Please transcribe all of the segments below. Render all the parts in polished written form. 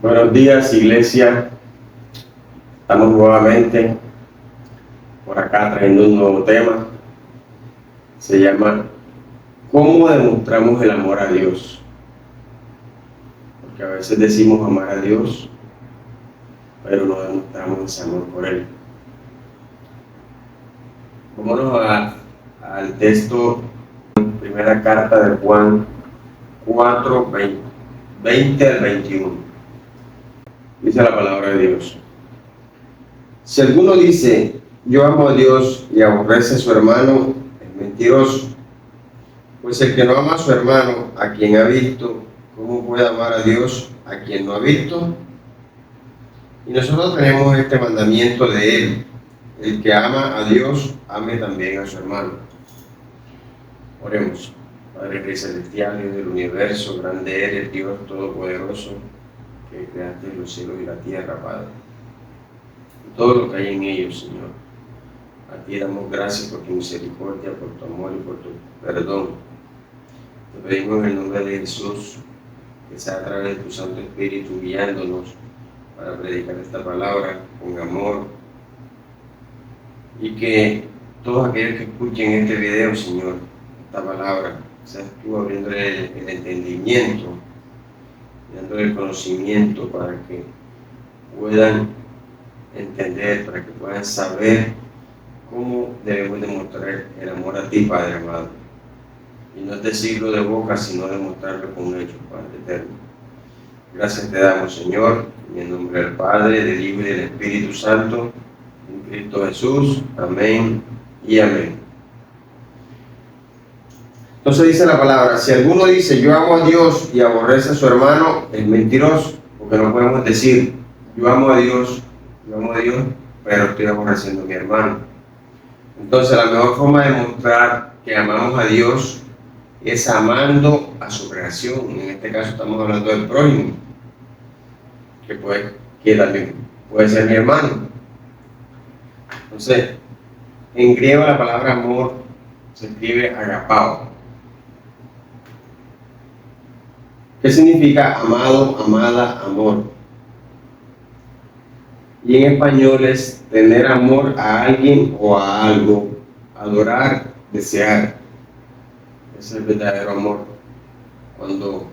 Buenos días, iglesia. Estamos nuevamente por acá trayendo un nuevo tema. Se llama ¿cómo demostramos el amor a Dios? Porque a veces decimos amar a Dios, pero no demostramos ese amor por Él. Vámonos al texto, primera carta de Juan 4, 20 al 21. Dice la palabra de Dios: si alguno dice, yo amo a Dios y aborrece a su hermano, es mentiroso. Pues el que no ama a su hermano, a quien ha visto, ¿cómo puede amar a Dios a quien no ha visto? Y nosotros tenemos este mandamiento de Él: el que ama a Dios, ame también a su hermano. Oremos. Padre Rey Celestial, Dios del universo, grande eres, Dios Todopoderoso, que creaste los cielos y la tierra, Padre, y todo lo que hay en ellos, Señor. A ti damos gracias por tu misericordia, por tu amor y por tu perdón. Te pedimos en el nombre de Jesús que sea a través de tu Santo Espíritu guiándonos para predicar esta palabra con amor, y que todos aquellos que escuchen este video, Señor, esta palabra, seas tú abriéndole el entendimiento, dándole el conocimiento para que puedan entender, para que puedan saber cómo debemos demostrar el amor a ti, Padre amado. Y no es decirlo de boca, sino demostrarlo con hechos, Padre eterno. Gracias te damos, Señor, en el nombre del Padre, del Hijo y del Espíritu Santo, en Cristo Jesús. Amén y amén. Entonces dice la palabra: si alguno dice, yo amo a Dios y aborrece a su hermano, es mentiroso, porque no podemos decir, yo amo a Dios, pero estoy aborreciendo a mi hermano. Entonces la mejor forma de mostrar que amamos a Dios es amando a su creación. En este caso estamos hablando del prójimo, que también puede ser mi hermano. Entonces, en griego la palabra amor se escribe agapao. ¿Qué significa amado, amada, amor? Y en español es tener amor a alguien o a algo, adorar, desear. Ese es el verdadero amor. Cuando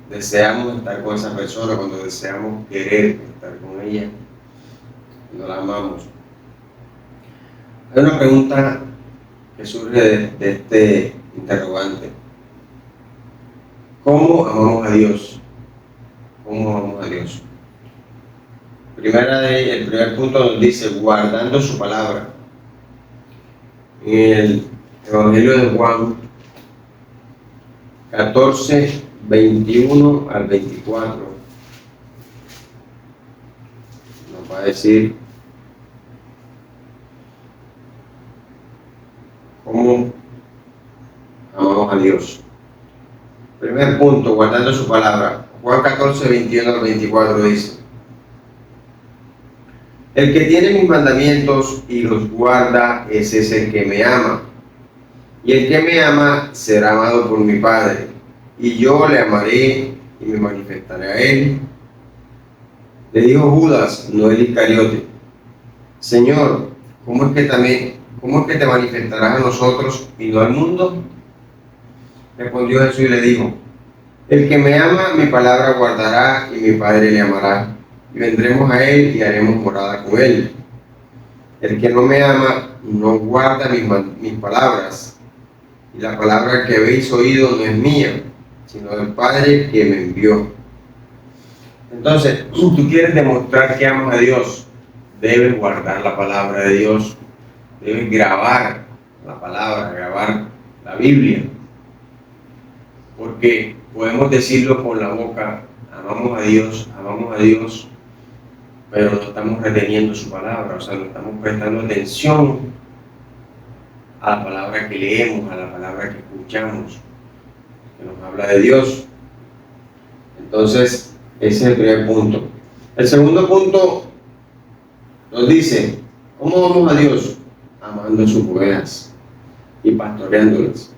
deseamos estar con esa persona, cuando deseamos querer estar con ella, cuando la amamos. Hay una pregunta que surge de este interrogante: ¿cómo amamos a Dios? ¿Cómo amamos a Dios? El primer punto nos dice, guardando su palabra. En el Evangelio de Juan 14, 21 al 24, nos va a decir cómo amamos a Dios. Primer punto, guardando su palabra. Juan 14, 21 al 24 dice: el que tiene mis mandamientos y los guarda, ese es el que me ama. Y el que me ama será amado por mi Padre, y yo le amaré y me manifestaré a él. Le dijo Judas, no el Iscariote: Señor, ¿cómo es que te manifestarás a nosotros y no al mundo? Respondió Jesús y le dijo: el que me ama, mi palabra guardará, y mi Padre le amará, y vendremos a él y haremos morada con él. El que no me ama no guarda mis palabras, y la palabra que habéis oído no es mía, sino del Padre que me envió. Entonces, si tú quieres demostrar que amas a Dios, debes guardar la palabra de Dios, debes grabar la palabra, grabar la Biblia, porque podemos decirlo con la boca, amamos a Dios, pero no estamos reteniendo su palabra, o sea, no estamos prestando atención a la palabra que leemos, a la palabra que escuchamos, que nos habla de Dios. Entonces, ese es el primer punto. El segundo punto nos dice, ¿cómo amamos a Dios? Amando sus ovejas y pastoreándolas.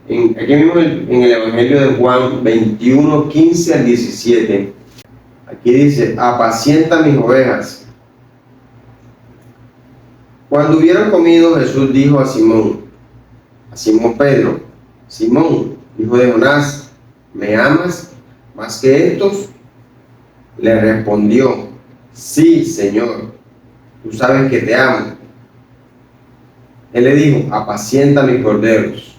Aquí mismo en el Evangelio de Juan 21, 15 al 17, Aquí dice, apacienta mis ovejas. Cuando hubieron comido, Jesús dijo a Simón Pedro, Simón, hijo de Jonás, ¿me amas más que estos? Le respondió, sí, Señor, tú sabes que te amo. Él le dijo, apacienta mis corderos.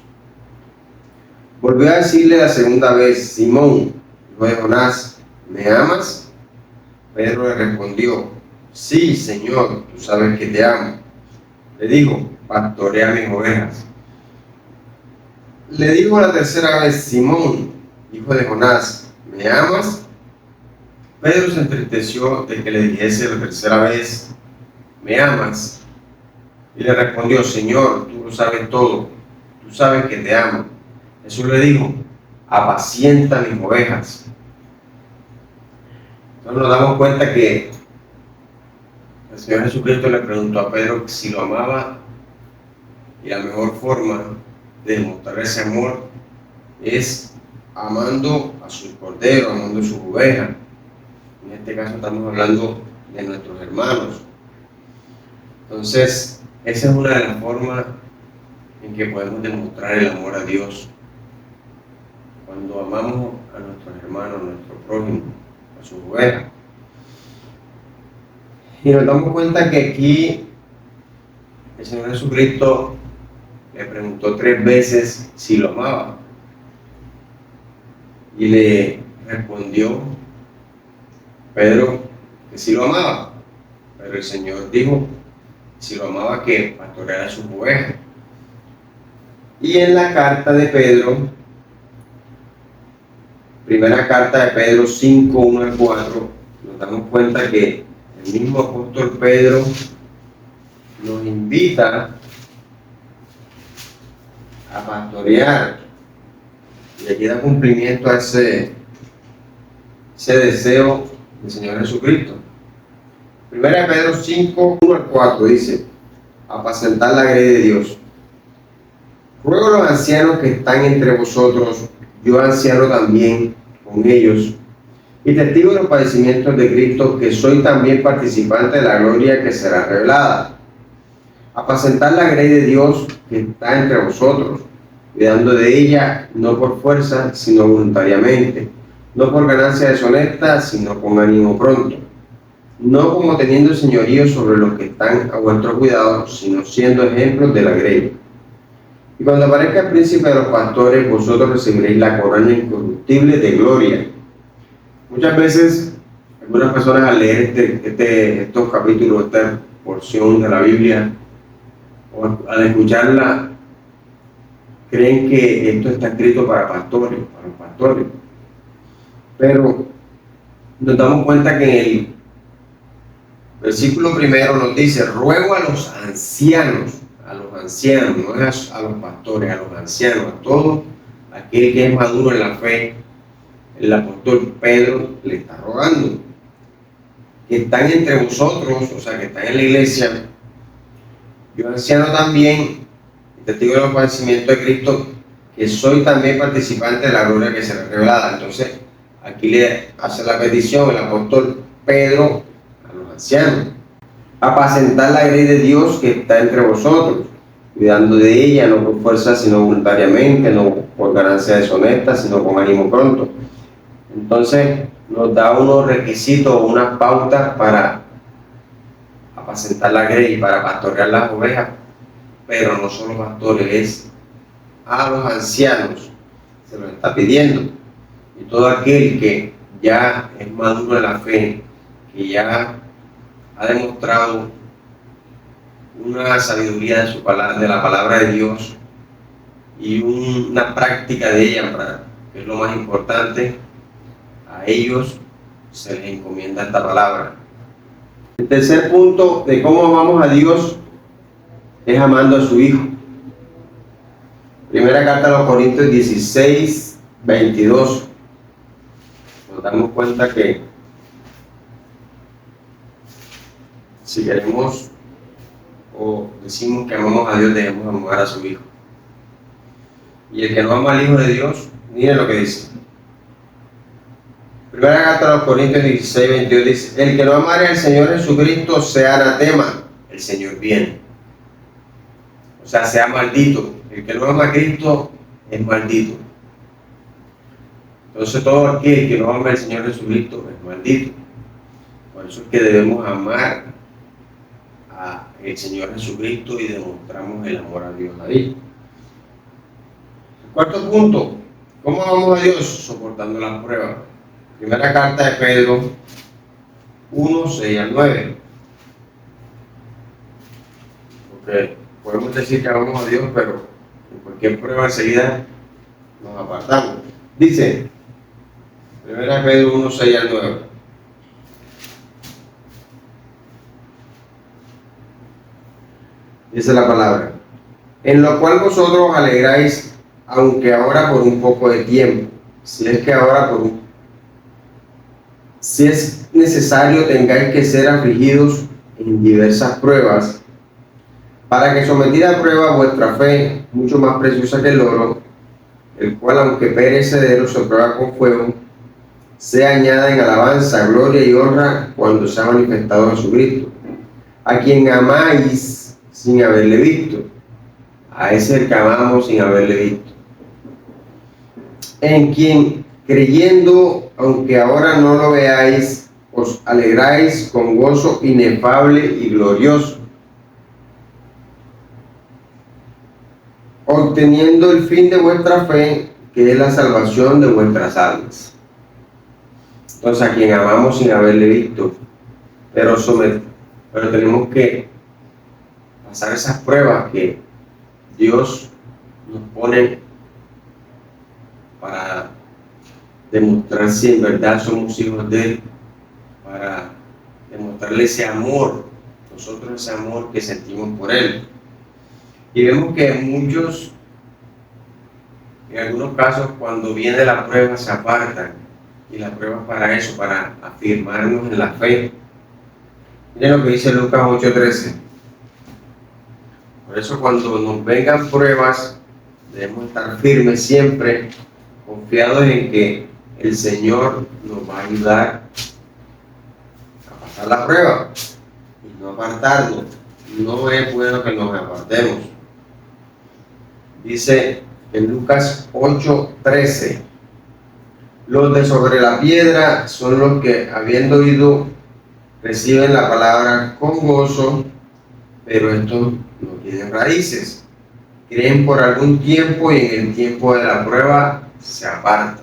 Volvió a decirle la segunda vez, Simón, hijo de Jonás, ¿me amas? Pedro le respondió, sí, Señor, tú sabes que te amo. Le dijo, pastorea mis ovejas. Le dijo la tercera vez, Simón, hijo de Jonás, ¿me amas? Pedro se entristeció de que le dijese la tercera vez, ¿me amas? Y le respondió, Señor, tú lo sabes todo, tú sabes que te amo. Jesús le dijo, apacienta mis ovejas. Entonces nos damos cuenta que el Señor Jesucristo le preguntó a Pedro si lo amaba, y la mejor forma de demostrar ese amor es amando a sus corderos, amando a sus ovejas. En este caso estamos hablando de nuestros hermanos. Entonces, esa es una de las formas en que podemos demostrar el amor a Dios. Cuando amamos a nuestros hermanos, a nuestro prójimo, a sus ovejas. Y nos damos cuenta que aquí el Señor Jesucristo le preguntó 3 veces si lo amaba. Y le respondió Pedro que sí lo amaba. Pero el Señor dijo, si lo amaba, que pastoreara sus ovejas. Y en la carta de Pedro, primera carta de Pedro 5, 1 al 4, nos damos cuenta que el mismo apóstol Pedro nos invita a pastorear, y aquí da cumplimiento a ese deseo del Señor Jesucristo. Primera de Pedro 5, 1 al 4 dice, apacentar la grey de Dios. Ruego a los ancianos que están entre vosotros, yo anciano también con ellos, y testigo de los padecimientos de Cristo, que soy también participante de la gloria que será revelada. Apacentar la grey de Dios que está entre vosotros, cuidando de ella no por fuerza, sino voluntariamente, no por ganancia deshonesta, sino con ánimo pronto, no como teniendo señorío sobre los que están a vuestro cuidado, sino siendo ejemplos de la grey. Y cuando aparezca el príncipe de los pastores, vosotros recibiréis la corona incorruptible de gloria. Muchas veces, algunas personas al leer estos capítulos, esta porción de la Biblia, o al escucharla, creen que esto está escrito para pastores, para los pastores. Pero nos damos cuenta que en el versículo primero nos dice, ruego a los ancianos, no es a los pastores, a los ancianos, a todo aquel que es maduro en la fe. El apóstol Pedro le está rogando que están entre vosotros, o sea, que están en la iglesia. Yo anciano también, testigo de los padecimientos de Cristo, que soy también participante de la gloria que será revelada. Entonces, aquí le hace la petición el apóstol Pedro a los ancianos: apacentar la grey de Dios que está entre vosotros, cuidando de ella, no por fuerza, sino voluntariamente, no por ganancia deshonesta, sino con ánimo pronto. Entonces, nos da unos requisitos, unas pautas para apacentar la grey, para pastorear las ovejas, pero no solo pastores, es a los ancianos, se lo está pidiendo. Y todo aquel que ya es maduro en la fe, que ya ha demostrado una sabiduría de la palabra de Dios y una práctica de ella, que es lo más importante, a ellos se les encomienda esta palabra. El tercer punto de cómo amamos a Dios es amando a su Hijo. Primera carta a los Corintios 16, 22. Nos damos cuenta que si queremos o decimos que amamos a Dios, debemos amar a su Hijo. Y el que no ama al Hijo de Dios, miren lo que dice. Primera carta a los Corintios 16, 22 dice: el que no amare al Señor Jesucristo sea anatema, el Señor viene. O sea, sea maldito. El que no ama a Cristo es maldito. Entonces todo aquel que no ama al Señor Jesucristo es maldito. Por eso es que debemos amar al Señor Jesucristo y demostramos el amor a Dios ahí. Cuarto punto, ¿cómo amamos a Dios? Soportando las pruebas. Primera carta de Pedro 1, 6 al 9. Porque podemos decir que amamos a Dios, pero en cualquier prueba enseguida nos apartamos. Dice, primera Pedro 1, 6 al 9. Dice la palabra: en lo cual vosotros os alegráis, aunque ahora por un poco de tiempo, si es necesario tengáis que ser afligidos en diversas pruebas, para que sometida a prueba vuestra fe, mucho más preciosa que el oro, el cual aunque perecedero se prueba con fuego, sea añada en alabanza, gloria y honra cuando sea manifestado Jesucristo, a quien amáis sin haberle visto. A ese el que amamos sin haberle visto. En quien, creyendo, aunque ahora no lo veáis, os alegráis con gozo inefable y glorioso, obteniendo el fin de vuestra fe, que es la salvación de vuestras almas. Entonces, a quien amamos sin haberle visto, pero tenemos que pasar esas pruebas que Dios nos pone para demostrar si en verdad somos hijos de Él, para demostrarle ese amor, nosotros ese amor que sentimos por Él. Y vemos que muchos, en algunos casos, cuando viene la prueba se apartan, y la prueba es para eso, para afirmarnos en la fe. Miren lo que dice Lucas 8:13. Por eso cuando nos vengan pruebas, debemos estar firmes siempre, confiados en que el Señor nos va a ayudar a pasar la prueba y no apartarnos. No es bueno que nos apartemos. Dice en Lucas 8:13: los de sobre la piedra son los que, habiendo oído, reciben la palabra con gozo, pero estos no tienen raíces. Creen por algún tiempo y en el tiempo de la prueba se apartan.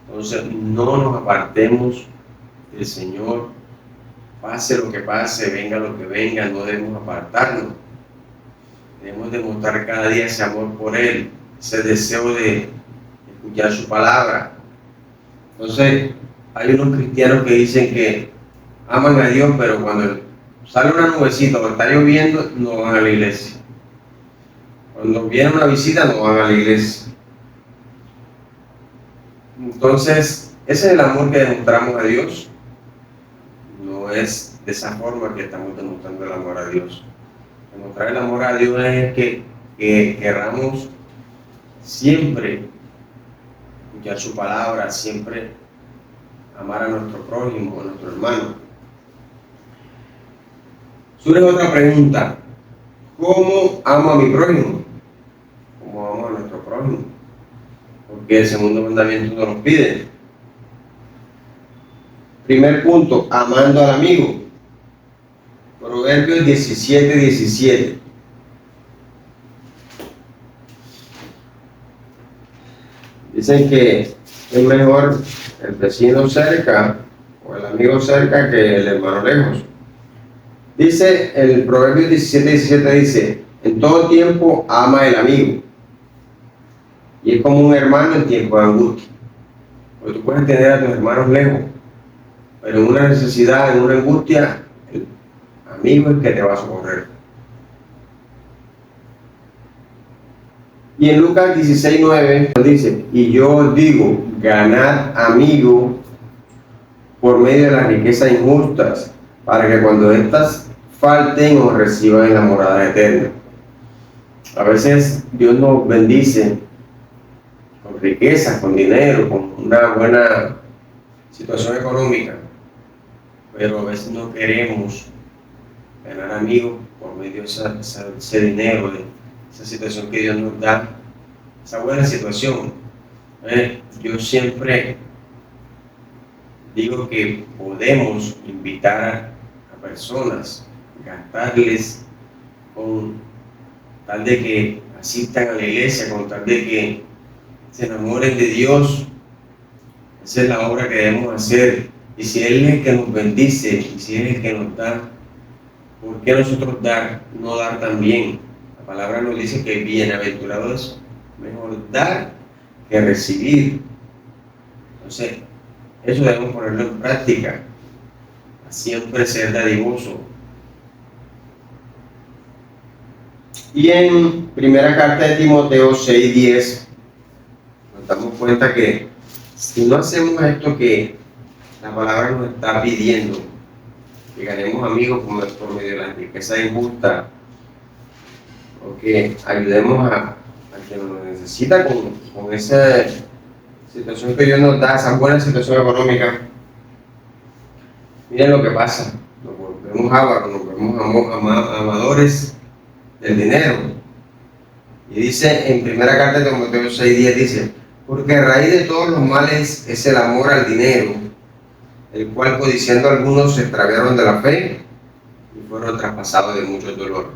Entonces, no nos apartemos del Señor, pase lo que pase, venga lo que venga, no debemos apartarnos. Debemos demostrar cada día ese amor por Él, ese deseo de escuchar su palabra. Entonces, hay unos cristianos que dicen que aman a Dios, pero cuando sale una nubecita o está lloviendo, no van a la iglesia. Cuando viene una visita, no van a la iglesia. Entonces, ese es el amor que demostramos a Dios. No es de esa forma que estamos demostrando el amor a Dios. Demostrar el amor a Dios es que querramos siempre escuchar su palabra, siempre amar a nuestro prójimo, a nuestro hermano. Surge otra pregunta: ¿cómo amo a mi prójimo? ¿Cómo amo a nuestro prójimo? Porque el segundo mandamiento nos pide. Primer punto, amando al amigo. Proverbios 17:17. Dicen que es mejor el vecino cerca o el amigo cerca que el hermano lejos. Dice el Proverbios 17:17, dice: en todo tiempo ama el amigo, y es como un hermano en tiempo de angustia. Porque tú puedes tener a tus hermanos lejos, pero en una necesidad, en una angustia, el amigo es que te va a socorrer. Y en Lucas 16:9 dice: y yo os digo, ganad amigo por medio de las riquezas injustas, para que cuando éstas falten os reciban en la morada eterna. A veces Dios nos bendice con riquezas, con dinero, con una buena situación económica, pero a veces no queremos ganar amigos por medio de ese dinero, de esa situación que Dios nos da, esa buena situación. Yo siempre digo que podemos invitar a personas, gastarles con tal de que asistan a la iglesia, con tal de que se enamoren de Dios. Esa es la obra que debemos hacer. Y si Él es el que nos bendice, y si Él es el que nos da, ¿por qué nosotros dar, no dar también? La palabra nos dice que bienaventurado es mejor dar que recibir. Entonces, eso debemos ponerlo en práctica. Siempre ser dadivoso. Y en primera carta de Timoteo 6:10 nos damos cuenta que si no hacemos esto que la palabra nos está pidiendo, que ganemos amigos por medio de la riqueza injusta, o que ayudemos a quien nos necesita con esa situación que Dios nos da, esa buena situación económica, miren lo que pasa, nos volvemos ávaros, nos volvemos amadores del dinero. Y dice en primera carta de Timoteo 6:10, dice: porque a raíz de todos los males es el amor al dinero, el cual codiciando algunos se extraviaron de la fe y fueron traspasados de mucho dolor.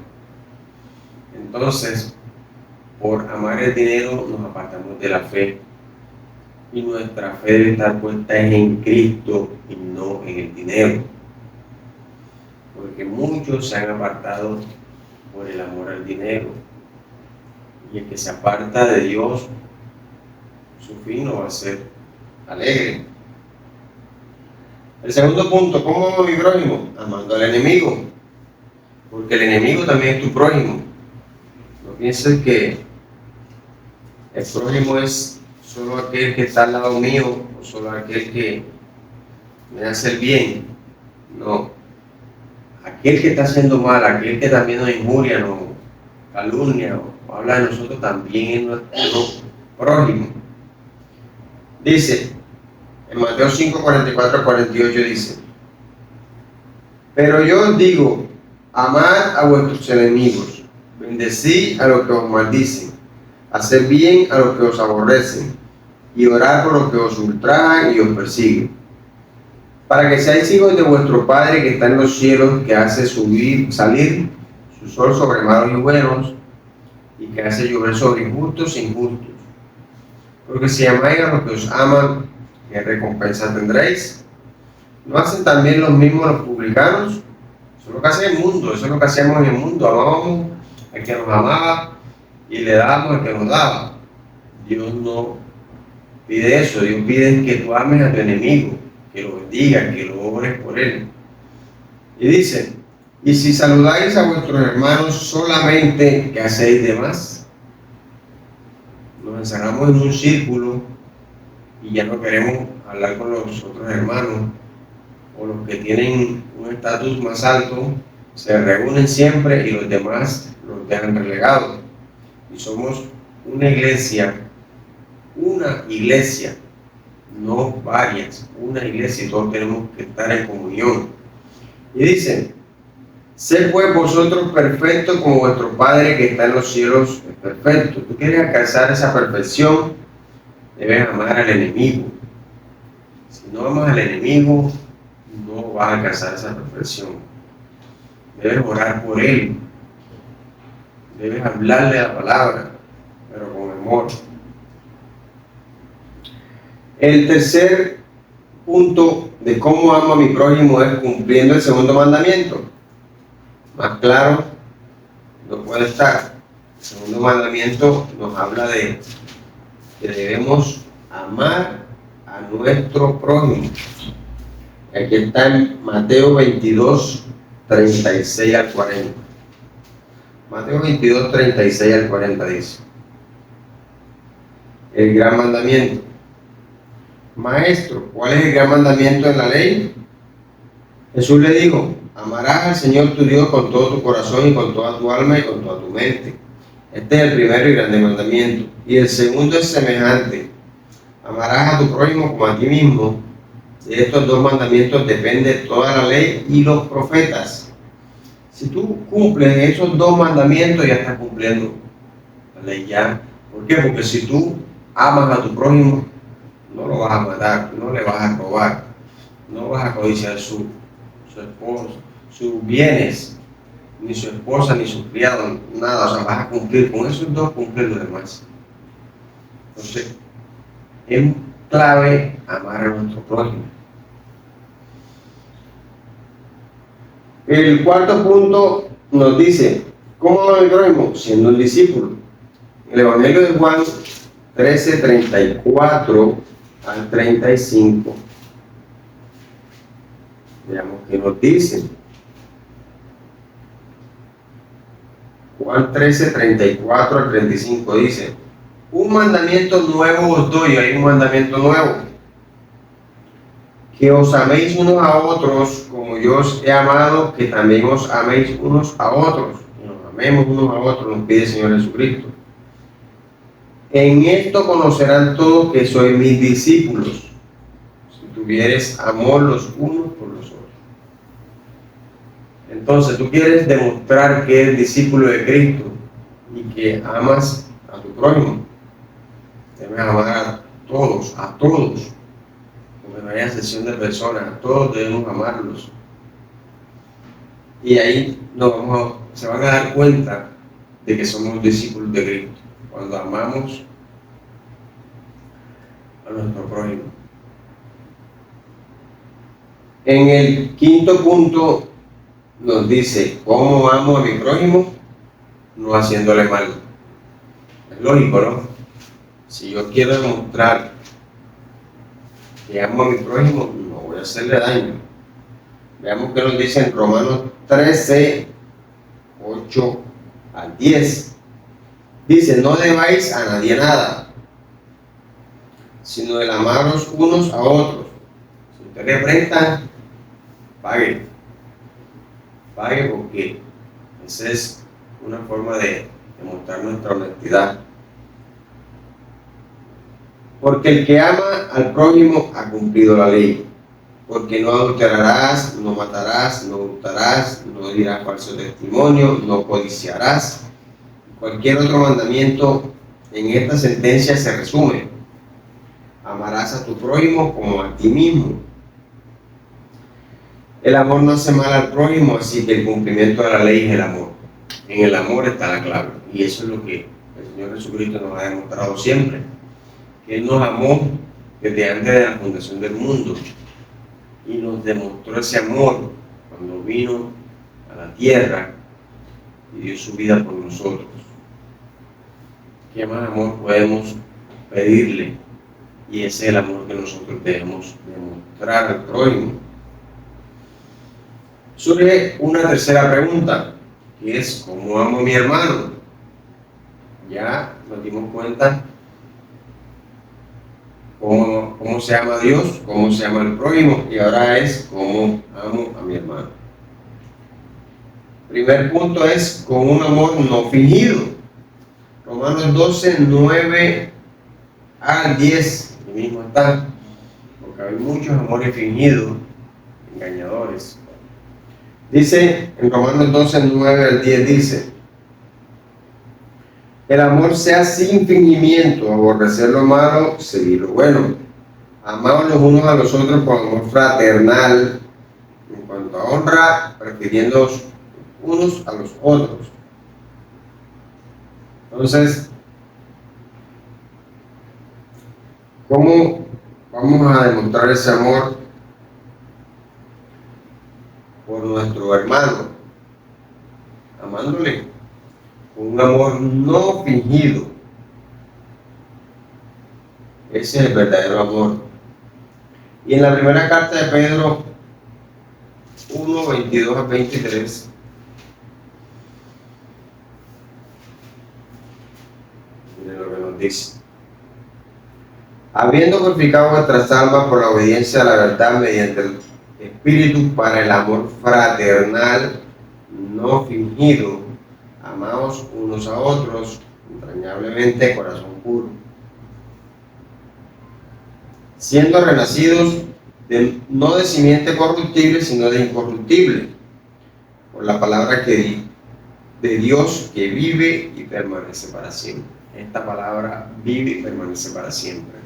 Entonces, por amar el dinero nos apartamos de la fe, y nuestra fe debe estar puesta en Cristo y no en el dinero, porque muchos se han apartado por el amor al dinero, y el que se aparta de Dios, su fin no va a ser alegre. El segundo punto: ¿cómo amo a mi prójimo? Amando al enemigo, porque el enemigo también es tu prójimo. No pienses que el prójimo es solo aquel que está al lado mío, o solo aquel que me hace el bien. No, aquel que está haciendo mal, aquel que también nos injuria, nos calumnia o habla de nosotros, también es nuestro prójimo. Dice en Mateo 5:44-48, dice: pero yo os digo, amad a vuestros enemigos, bendecid a los que os maldicen, haced bien a los que os aborrecen, y orad por los que os ultrajan y os persiguen, para que seáis hijos de vuestro Padre que está en los cielos, que hace salir su sol sobre malos y buenos, y que hace llover sobre injustos e injustos. Porque si amáis a los que os aman, ¿qué recompensa tendréis? ¿No hacen también los mismos los publicanos? Eso es lo que hace el mundo, eso es lo que hacemos en el mundo. Amábamos al que nos amaba y le dábamos al que nos daba. Dios no pide eso. Dios pide que tú ames a tu enemigo, que lo bendigas, que lo ores por él. Y dice: y si saludáis a vuestros hermanos solamente, ¿qué hacéis de más? Nos encerramos en un círculo y ya no queremos hablar con los otros hermanos, o los que tienen un estatus más alto se reúnen siempre y los demás los dejan relegados. Y somos una iglesia, no varias, una iglesia, y todos tenemos que estar en comunión. Y dice: sed pues vosotros perfectos como vuestro Padre que está en los cielos es perfecto. Tú quieres alcanzar esa perfección, debes amar al enemigo. Si no amas al enemigo, no vas a alcanzar esa perfección. Debes orar por él, debes hablarle la palabra, pero con amor. El tercer punto de cómo amo a mi prójimo es cumpliendo el segundo mandamiento. Más claro no puede estar. El segundo mandamiento nos habla de que debemos amar a nuestro prójimo. Aquí está en Mateo 22:36-40. Mateo 22:36-40 dice: el gran mandamiento. Maestro, ¿cuál es el gran mandamiento en la ley? Jesús le dijo: amarás al Señor tu Dios con todo tu corazón y con toda tu alma y con toda tu mente. Este es el primero y grande mandamiento. Y el segundo es semejante: amarás a tu prójimo como a ti mismo. De estos dos mandamientos depende toda la ley y los profetas. Si tú cumples esos dos mandamientos, ya estás cumpliendo la ley ya. ¿Por qué? Porque si tú amas a tu prójimo, no lo vas a matar, no le vas a robar, no vas a codiciar su esposo, sus bienes, ni su esposa, ni su criado, nada. O sea, vas a cumplir con esos dos, cumplir los demás. Entonces, es clave amar a nuestro prójimo. El cuarto punto nos dice, ¿cómo amar al prójimo? Siendo un discípulo. El Evangelio de Juan 13, 34 al 35. Veamos qué nos dice. Juan 13, 34 al 35 dice, un mandamiento nuevo os doy, hay un mandamiento nuevo, que os améis unos a otros como yo os he amado, que también os améis unos a otros. Que nos amemos unos a otros, nos pide el Señor Jesucristo. En esto conocerán todos que sois mis discípulos, si tuvieres amor los unos por los otros. Entonces, tú quieres demostrar que eres discípulo de Cristo y que amas a tu prójimo. Debes amar a todos, como no haya excepción de personas, a todos debemos amarlos. Y ahí se van a dar cuenta de que somos discípulos de Cristo, cuando amamos a nuestro prójimo. En el quinto punto nos dice, ¿cómo amo a mi prójimo? No haciéndole mal. Es lógico, ¿no? Si yo quiero demostrar que amo a mi prójimo, no voy a hacerle daño. Veamos qué nos dice en Romanos 13, 8 al 10. Dice, no debáis a nadie nada, sino el amaros unos a otros. Si usted le presta, pague. Pague, porque esa es una forma de demostrar nuestra honestidad. Porque el que ama al prójimo ha cumplido la ley. Porque no adulterarás, no matarás, no hurtarás, no dirás falso testimonio, no codiciarás. Cualquier otro mandamiento en esta sentencia se resume. Amarás a tu prójimo como a ti mismo. El amor no hace mal al prójimo, así que el cumplimiento de la ley es el amor. En el amor está la clave. Y eso es lo que el Señor Jesucristo nos ha demostrado siempre. Que Él nos amó desde antes de la fundación del mundo. Y nos demostró ese amor cuando vino a la tierra y dio su vida por nosotros. ¿Qué más amor podemos pedirle? Y ese es el amor que nosotros debemos demostrar al prójimo. Surge una tercera pregunta, que es, ¿cómo amo a mi hermano? Ya nos dimos cuenta cómo se ama a Dios, cómo se ama al prójimo, y ahora es cómo amo a mi hermano. Primer punto es con un amor no fingido. Romanos 12, 9 al 10, aquí mismo está, porque hay muchos amores fingidos, engañadores. Dice en Romanos 12, 9 al 10, dice, el amor sea sin fingimiento, aborrecer lo malo, seguir lo bueno. Amaos los unos a los otros con amor fraternal, en cuanto a honra, prefiriéndoos unos a los otros. Entonces, ¿cómo vamos a demostrar ese amor por nuestro hermano? Amándole con un amor no fingido. Ese es el verdadero amor. Y en la primera carta de Pedro 1, 22 a 23, miren lo que nos dice. Habiendo purificado vuestras almas por la obediencia a la verdad mediante el Espíritu para el amor fraternal no fingido, amaos unos a otros entrañablemente, corazón puro, siendo renacidos no de simiente corruptible, sino de incorruptible, por la palabra de Dios que vive y permanece para siempre. Esta palabra vive y permanece para siempre.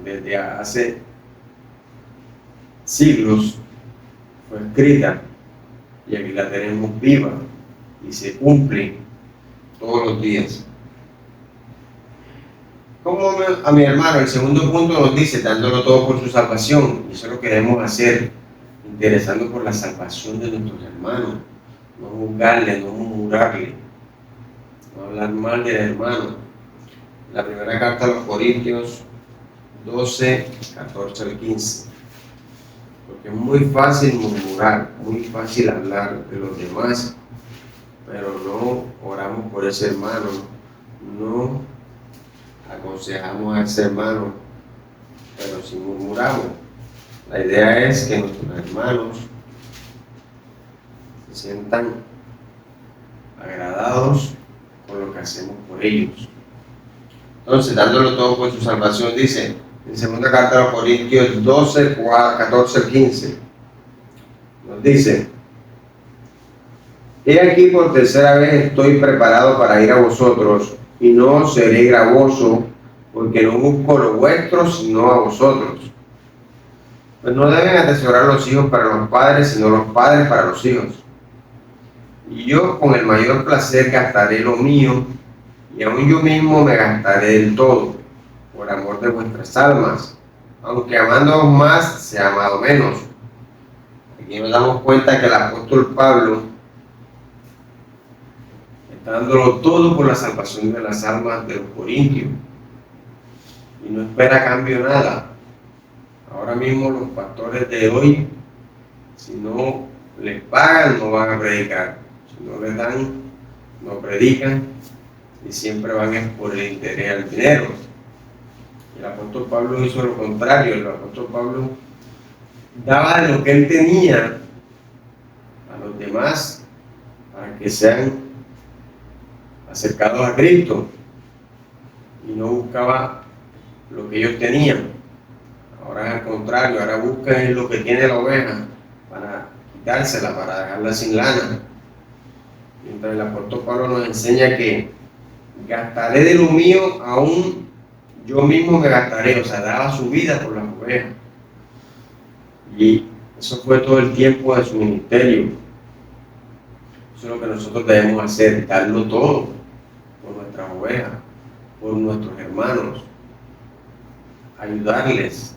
Desde hace siglos fue escrita y aquí la tenemos viva y se cumple todos los días. Como a mi hermano, el segundo punto nos dice, dándolo todo por su salvación, y eso es lo que debemos hacer, interesando por la salvación de nuestros hermanos, no juzgarle, no murmurarle, no hablar mal del hermano. La primera carta a los Corintios 12, 14 al 15. Porque es muy fácil murmurar, muy fácil hablar de los demás, pero no oramos por ese hermano, no aconsejamos a ese hermano, pero si murmuramos. La idea es que nuestros hermanos se sientan agradados con lo que hacemos por ellos. Entonces, dándolo todo por su salvación, dice en segunda carta a los Corintios 12, 14 al 15, nos dice: he aquí por tercera vez estoy preparado para ir a vosotros, y no seré gravoso, porque no busco lo vuestro, sino a vosotros. Pues no deben atesorar los hijos para los padres, sino los padres para los hijos. Y yo con el mayor placer gastaré lo mío, y aun yo mismo me gastaré del todo, por amor de vuestras almas, aunque amándoos más, se ha amado menos. Aquí nos damos cuenta que el apóstol Pablo está dándolo todo por la salvación de las almas de los corintios, y no espera a cambio nada. Ahora mismo los pastores de hoy, si no les pagan, no van a predicar. Si no les dan, no predican, y siempre van por el interés al dinero. El apóstol Pablo hizo lo contrario. El apóstol Pablo daba de lo que él tenía a los demás para que sean acercados a Cristo, y no buscaba lo que ellos tenían. Ahora es al contrario, ahora buscan lo que tiene la oveja para quitársela, para dejarla sin lana. Mientras el apóstol Pablo nos enseña que gastaré de lo mío, aún yo mismo me gastaré, o sea, daba su vida por las ovejas. Y eso fue todo el tiempo de su ministerio. Eso es lo que nosotros debemos hacer, darlo todo por nuestras ovejas, por nuestros hermanos, ayudarles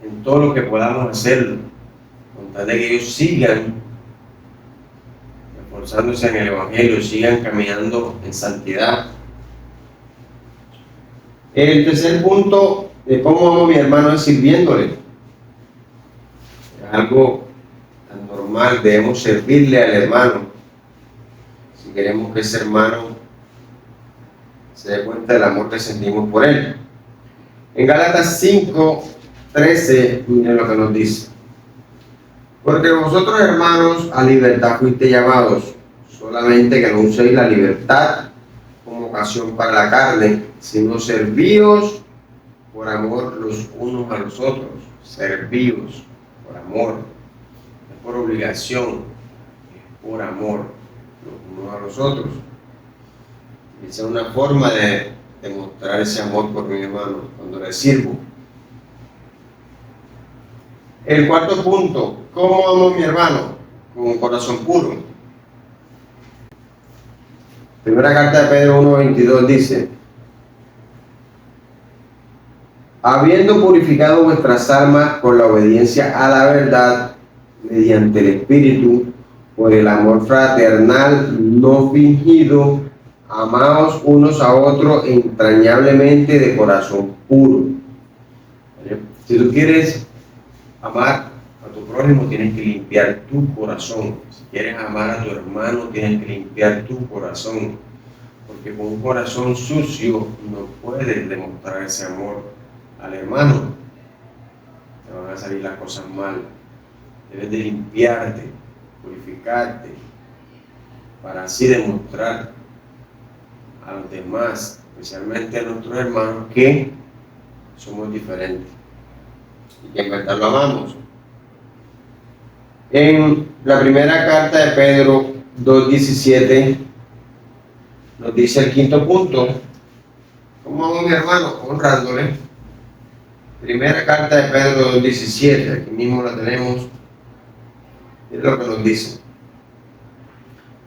en todo lo que podamos hacerlo, con tal de que ellos sigan esforzándose en el Evangelio, sigan caminando en santidad. El tercer punto de cómo amo a mi hermano es sirviéndole. Es algo tan normal, debemos servirle al hermano. Si queremos que ese hermano se dé cuenta del amor que sentimos por él. En Gálatas 5:13, miren lo que nos dice: porque vosotros, hermanos, a libertad fuisteis llamados, solamente que no uséis la libertad como ocasión para la carne, sino servíos por amor los unos a los otros. Servíos por amor, no es por obligación, es por amor los unos a los otros. Esa es una forma de demostrar ese amor por mi hermano, cuando le sirvo. El cuarto punto: ¿cómo amo a mi hermano? Con un corazón puro. Primera carta de Pedro 1:22 dice: habiendo purificado vuestras almas con la obediencia a la verdad, mediante el Espíritu, por el amor fraternal no fingido, amaos unos a otros entrañablemente de corazón puro. Si tú quieres amar a tu prójimo, tienes que limpiar tu corazón. Si quieres amar a tu hermano, tienes que limpiar tu corazón, porque con un corazón sucio no puedes demostrar ese amor al hermano. Te van a salir las cosas mal. Debes de limpiarte, purificarte, para así demostrar a los demás, especialmente a nuestros hermanos, que somos diferentes. y que en verdad lo amamos. En la primera carta de Pedro 2:17 nos dice el quinto punto: ¿cómo amo a mi hermano? Honrándole. Primera carta de Pedro 2:17, aquí mismo la tenemos. Es lo que nos dice: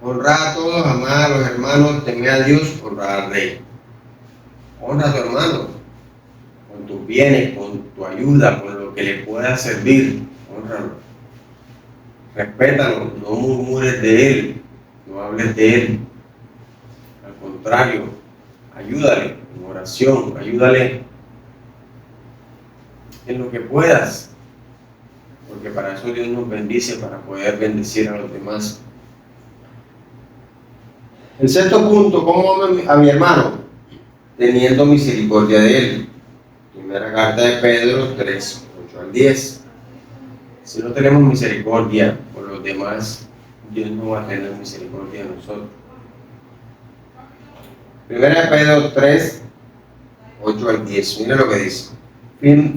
honrad a todos, amad a los hermanos, temed a Dios, honrad al rey. Honra a tu hermano con tus bienes, con tu ayuda, con lo que le pueda servir. Honralo. Respétalo, no murmures de él, no hables de él. Al contrario, ayúdale en oración, ayúdale en lo que puedas, porque para eso Dios nos bendice, para poder bendecir a los demás. El sexto punto: ¿cómo amo a mi hermano? Teniendo misericordia de él. Primera carta de Pedro 3:8-10. Si no tenemos misericordia por los demás, Dios no va a tener misericordia de nosotros. Primera de Pedro 3:8-10. Mira lo que dice: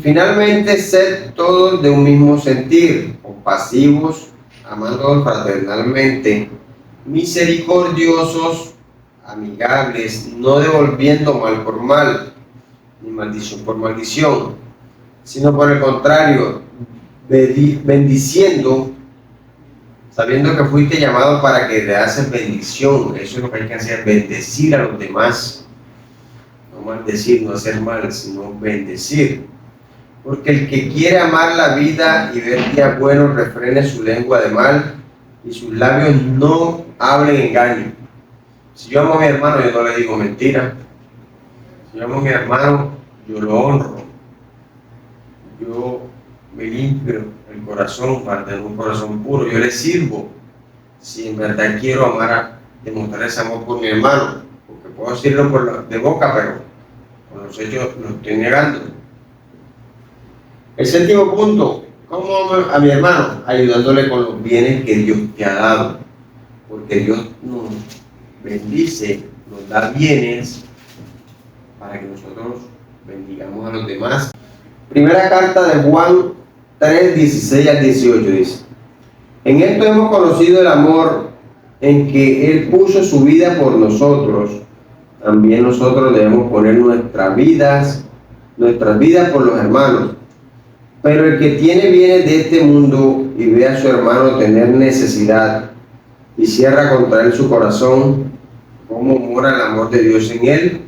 finalmente, sed todos de un mismo sentir, compasivos, amándonos fraternalmente, misericordiosos, amigables, no devolviendo mal por mal, ni maldición por maldición, sino por el contrario, bendiciendo, sabiendo que fuiste llamado para que le haces bendición. Eso es lo que hay que hacer: bendecir a los demás. No maldecir, no hacer mal, sino bendecir. Porque el que quiere amar la vida y ver días buenos, refrene su lengua de mal y sus labios no hablen engaño. Si yo amo a mi hermano, yo no le digo mentira. Si yo amo a mi hermano, yo lo honro. Yo me limpio el corazón para tener un corazón puro. Yo le sirvo. Si en verdad quiero demostrar ese amor por mi hermano, porque puedo decirlo de boca, pero con los hechos lo estoy negando. El séptimo punto: ¿cómo amo a mi hermano? Ayudándole con los bienes que Dios te ha dado. Porque Dios nos bendice, nos da bienes para que nosotros bendigamos a los demás. Primera carta de Juan 3:16-18 dice: en esto hemos conocido el amor, en que Él puso su vida por nosotros. También nosotros debemos poner nuestras vidas por los hermanos. Pero el que tiene bienes de este mundo y ve a su hermano tener necesidad y cierra contra él su corazón, ¿cómo mora el amor de Dios en él?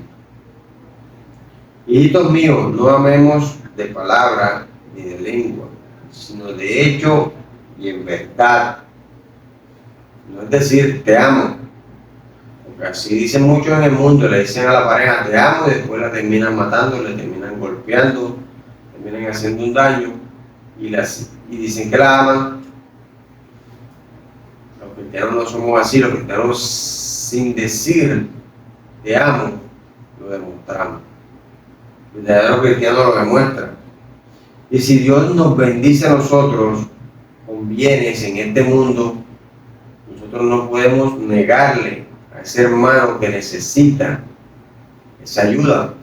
Hijitos míos, no amemos de palabra ni de lengua, sino de hecho y en verdad. No es decir te amo, porque así dicen muchos en el mundo: le dicen a la pareja te amo y después la terminan matando, le terminan golpeando, terminan haciendo un daño y dicen que la aman. Los cristianos no somos así. Los cristianos, sin decir te amo, lo demostramos. El verdadero cristiano lo demuestra. Y si Dios nos bendice a nosotros con bienes en este mundo, nosotros no podemos negarle a ese hermano que necesita esa ayuda.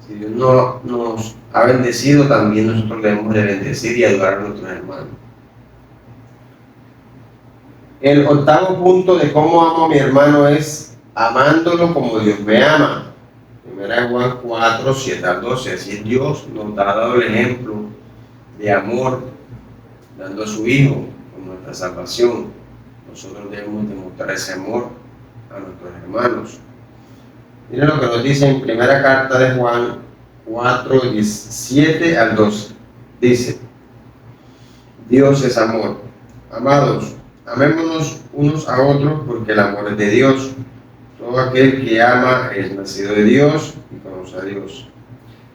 Si Dios no nos ha bendecido, también nosotros debemos de bendecir y ayudar a nuestros hermanos. El octavo punto de cómo amo a mi hermano es amándolo como Dios me ama. Primera de Juan 4:7-12. Así Dios nos ha dado el ejemplo de amor, dando a su Hijo por nuestra salvación. Nosotros debemos demostrar ese amor a nuestros hermanos. Miren lo que nos dice en primera carta de Juan 4:17-12. Dice: Dios es amor. Amados, amémonos unos a otros, porque el amor es de Dios. Todo aquel que ama es nacido de Dios y conoce a Dios.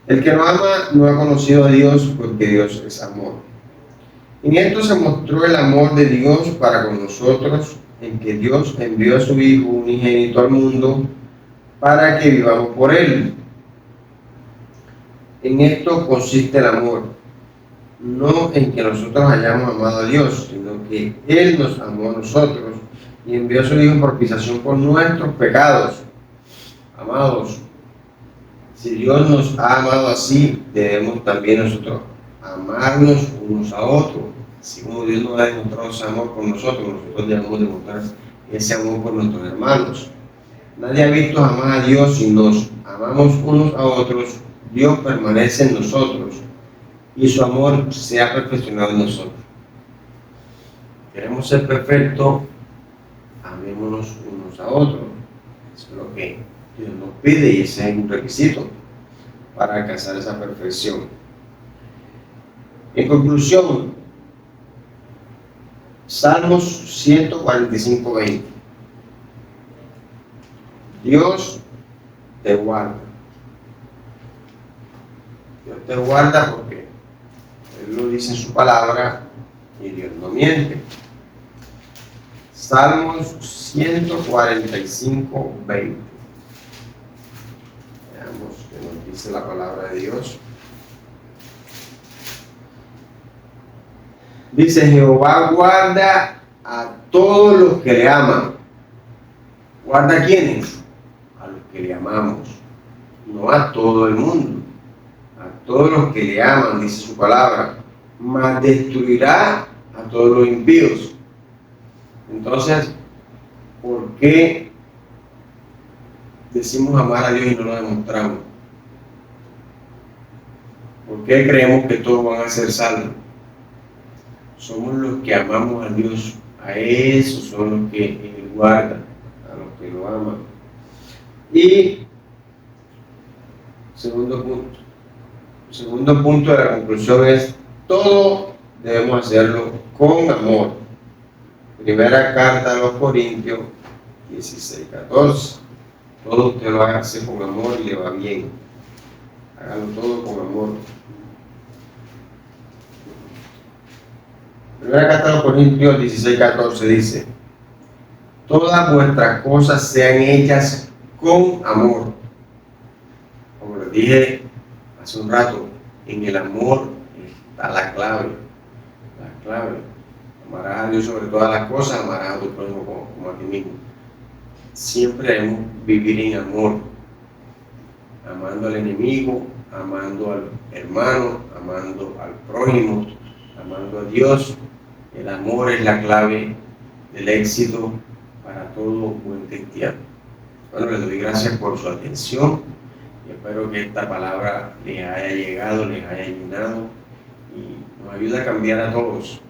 El que no ama no ha conocido a Dios, porque Dios es amor. En esto se mostró el amor de Dios para con nosotros, en que Dios envió a su Hijo unigénito al mundo para que vivamos por Él. En esto consiste el amor, no en que nosotros hayamos amado a Dios, sino que Él nos amó a nosotros y envió a su Hijo en propiciación por nuestros pecados. Amados, si Dios nos ha amado así, debemos también nosotros amarnos unos a otros. Así como Dios nos ha demostrado ese amor por nosotros, nosotros debemos demostrar ese amor por nuestros hermanos. Nadie ha visto jamás a Dios. Si nos amamos unos a otros, Dios permanece en nosotros y su amor se ha perfeccionado en nosotros. Queremos ser perfectos, amémonos unos a otros. Eso es lo que Dios nos pide y ese es un requisito para alcanzar esa perfección. En conclusión, Salmos 145:20. Dios te guarda. Dios te guarda porque Él lo dice en su palabra y Dios no miente. Salmos 145:20. Veamos qué nos dice la palabra de Dios. Dice: Jehová guarda a todos los que le aman. ¿Guarda a quiénes? A los que le amamos, no a todo el mundo, a todos los que le aman, dice su palabra, mas destruirá a todos los impíos. Entonces, ¿por qué decimos amar a Dios y no lo demostramos? ¿Por qué creemos que todos van a ser salvos? Somos los que amamos a Dios, a esos son los que Él guarda, a los que lo aman. Y segundo punto de la conclusión es: todo debemos hacerlo con amor. Primera carta a los Corintios 16:14. Todo usted lo hace con amor y le va bien. Hágalo todo con amor. Primera carta a los Corintios 16:14 dice: todas vuestras cosas sean hechas con amor. Como les dije hace un rato, en el amor está la clave. La clave. Amarás a Dios sobre todas las cosas, amarás a tu prójimo como a ti mismo. Siempre debemos vivir en amor, amando al enemigo, amando al hermano, amando al prójimo, amando a Dios. El amor es la clave del éxito para todo buen cristiano. Bueno, les doy gracias por su atención y espero que esta palabra les haya llegado, les haya llenado y nos ayude a cambiar a todos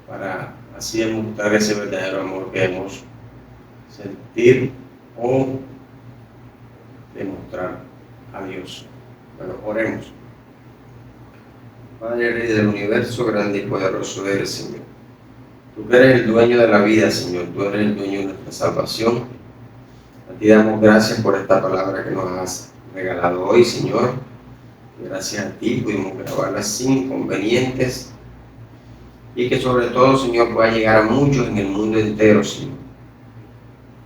para así demostrar ese verdadero amor que debemos sentir o demostrar a Dios. Bueno, oremos. Padre, Rey del universo, grande y poderoso eres, Señor. Tú eres el dueño de la vida, Señor. Tú eres el dueño de nuestra salvación. A ti damos gracias por esta palabra que nos has regalado hoy, Señor. Gracias a ti pudimos grabarla sin inconvenientes y que sobre todo, Señor, pueda llegar a muchos en el mundo entero, Señor,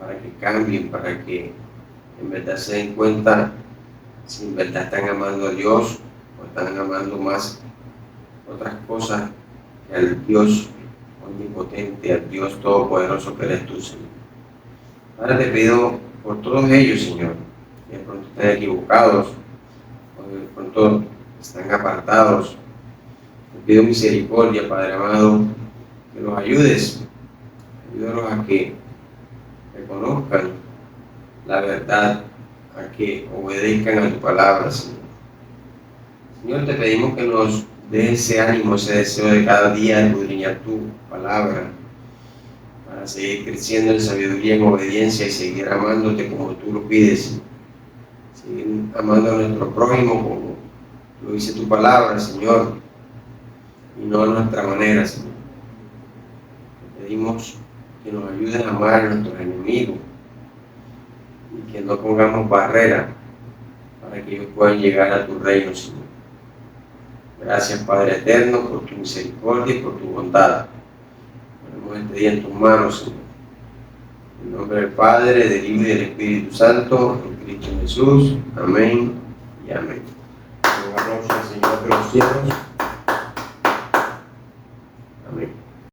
para que cambien, para que en verdad se den cuenta si en verdad están amando a Dios o están amando más otras cosas que al Dios omnipotente, al Dios todopoderoso que eres tú, Señor. Ahora te pido por todos ellos, Señor, que de pronto estén equivocados o de pronto están apartados. Te pido misericordia, Padre amado, que los ayudes, ayúdalos a que reconozcan la verdad, a que obedezcan a tu palabra, Señor. Señor, te pedimos que nos des ese ánimo, ese deseo de cada día escudriñar tu palabra, para seguir creciendo en sabiduría, en obediencia y seguir amándote como tú lo pides, seguir amando a nuestro prójimo como lo dice tu palabra, Señor, y no a nuestra manera, Señor. Te pedimos que nos ayudes a amar a nuestros enemigos y que no pongamos barreras para que ellos puedan llegar a tu reino, Señor. Gracias, Padre eterno, por tu misericordia y por tu bondad. Ponemos este día en tus manos, Señor. En nombre del Padre, del Hijo y del Espíritu Santo, en Cristo Jesús. Amén y amén. Un aplauso al Señor de los cielos.